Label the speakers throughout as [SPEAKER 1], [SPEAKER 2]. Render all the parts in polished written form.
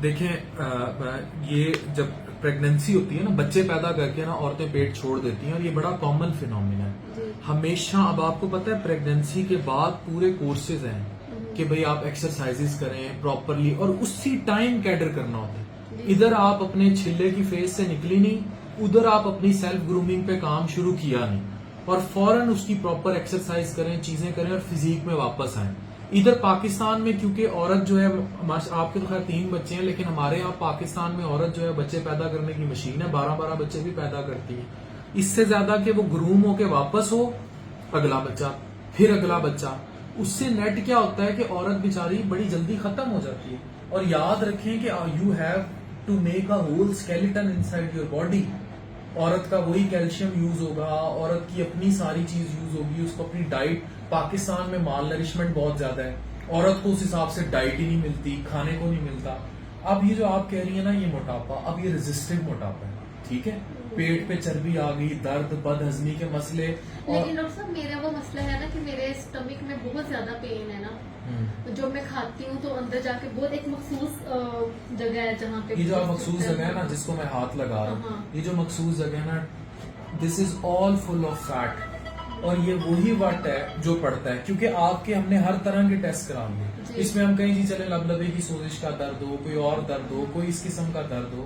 [SPEAKER 1] دیکھیں یہ جب پریگننسی ہوتی ہے نا، بچے پیدا کر کے نا عورتیں پیٹ چھوڑ دیتی ہیں، اور یہ بڑا کامن فینومینا ہے ہمیشہ. اب آپ کو پتا ہے پریگننسی کے بعد پورے کورسز ہیں کہ بھئی آپ ایکسرسائزز کریں پراپرلی، اور اسی ٹائم کیڈر کرنا ہوتا ہے. ادھر آپ اپنے چھلے کی فیس سے نکلی نہیں، ادھر آپ اپنی سیلف گرومنگ پہ کام شروع کیا نہیں، اور فوراً اس کی پراپر ایکسرسائز کریں، چیزیں کریں، اور فزیک میں واپس آئیں. ادھر پاکستان میں کیونکہ عورت جو ہے، آپ کے تو خیر 3 بچے ہیں، لیکن ہمارے یہاں پاکستان میں عورت جو ہے بچے پیدا کرنے کی مشین ہے، 12 بچے بھی پیدا کرتی ہے. اس سے زیادہ کہ وہ گروم ہو کے واپس ہو، اگلا بچہ، پھر اگلا بچہ، اس سے نیٹ کیا ہوتا ہے کہ عورت بیچاری بڑی جلدی ختم ہو جاتی ہے. اور یاد رکھیں کہ you have to make a whole skeleton inside your body. عورت کا وہی کیلشیم یوز ہوگا، عورت کی اپنی ساری چیز یوز ہوگی، اس کو اپنی ڈائٹ. پاکستان میں مال نرشمنٹ بہت زیادہ ہے، عورت کو اس حساب سے ڈائٹ ہی نہیں ملتی، کھانے کو نہیں ملتا. اب یہ جو آپ کہہ رہی ہیں نا، یہ موٹاپا، اب یہ ریزسٹنٹ موٹاپا ہے، ٹھیک ہے. پیٹ پہ چربی آ گئی، درد، بد ہضمی کے مسئلے.
[SPEAKER 2] لیکن ڈاکٹر صاحب میرا وہ مسئلہ ہے نا کہ میرے اسٹمک میں بہت زیادہ پین ہے نا، جو میں کھاتی ہوں تو اندر جا کے بہت ایک مخصوص جگہ ہے جہاں پہ،
[SPEAKER 1] یہ جو مخصوص جگہ ہے نا جس کو میں ہاتھ لگا رہا ہوں، یہ جو مخصوص جگہ ہے نا، دس از آل فل آف فیٹ. اور یہ وہی وٹ ہے جو پڑتا ہے، کیونکہ آپ کے ہم نے ہر طرح کے ٹیسٹ کرا لیے. اس میں ہم کہیں جی چلے لبے کی سوزش کا درد ہو، کوئی اور درد ہو، کوئی اس قسم کا درد ہو،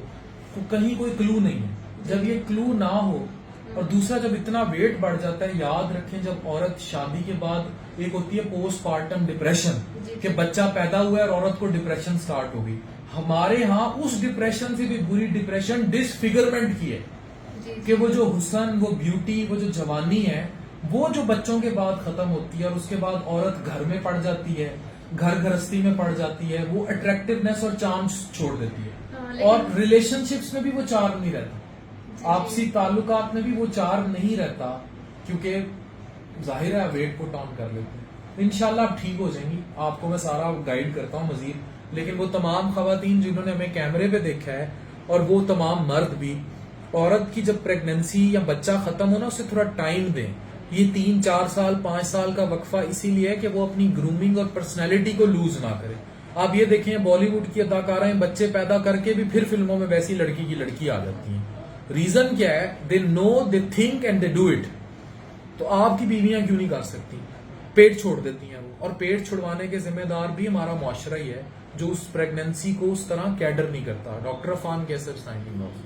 [SPEAKER 1] تو کہیں کوئی کلو نہیں ہے. جب یہ کلو نہ ہو، اور دوسرا جب اتنا ویٹ بڑھ جاتا ہے، یاد رکھیں جب عورت شادی کے بعد ایک ہوتی ہے پوسٹ پارٹم ڈپریشن، کہ بچہ پیدا ہوا ہے اور عورت کو ڈپریشن سٹارٹ ہو گئی. ہمارے ہاں اس ڈپریشن سے بھی بری ڈپریشن ڈس فگرمنٹ کی ہے، کہ وہ جو حسن، وہ بیوٹی، وہ جو جوانی ہے، وہ جو بچوں کے بعد ختم ہوتی ہے، اور اس کے بعد عورت گھر میں پڑ جاتی ہے، گھر گھرستی میں پڑ جاتی ہے، وہ اٹریکٹیونیس اور چارم چھوڑ دیتی ہے. اور ریلیشن شپس میں بھی وہ چارم نہیں رہتا، آپسی تعلقات میں بھی وہ چارم نہیں رہتا، کیونکہ ظاہر ہے ویٹ پٹ آن کر لیتے ہیں. انشاءاللہ آپ ٹھیک ہو جائیں گی، آپ کو میں سارا گائیڈ کرتا ہوں مزید. لیکن وہ تمام خواتین جنہوں نے ہمیں کیمرے پہ دیکھا ہے، اور وہ تمام مرد بھی، عورت کی جب پریگننسی یا بچہ ختم ہونا، اسے تھوڑا ٹائم دیں. یہ 3 4 سال 5 سال کا وقفہ اسی لیے ہے کہ وہ اپنی گرومنگ اور پرسنالٹی کو لوز نہ کرے. آپ یہ دیکھیں بالی ووڈ کی اداکارائیں بچے پیدا کر کے بھی پھر فلموں میں ویسی لڑکی کی لڑکی آ جاتی ہیں. ریزن کیا ہے؟ They know, they think and they do it. تو آپ کی بیویاں کیوں نہیں کر سکتی؟ پیٹ چھوڑ دیتی ہیں وہ، اور پیٹ چھڑوانے کے ذمہ دار بھی ہمارا معاشرہ ہی ہے جو اس پریگننسی کو اس طرح کیڈر نہیں کرتا. ڈاکٹر عفان کیسر سائننگ آف.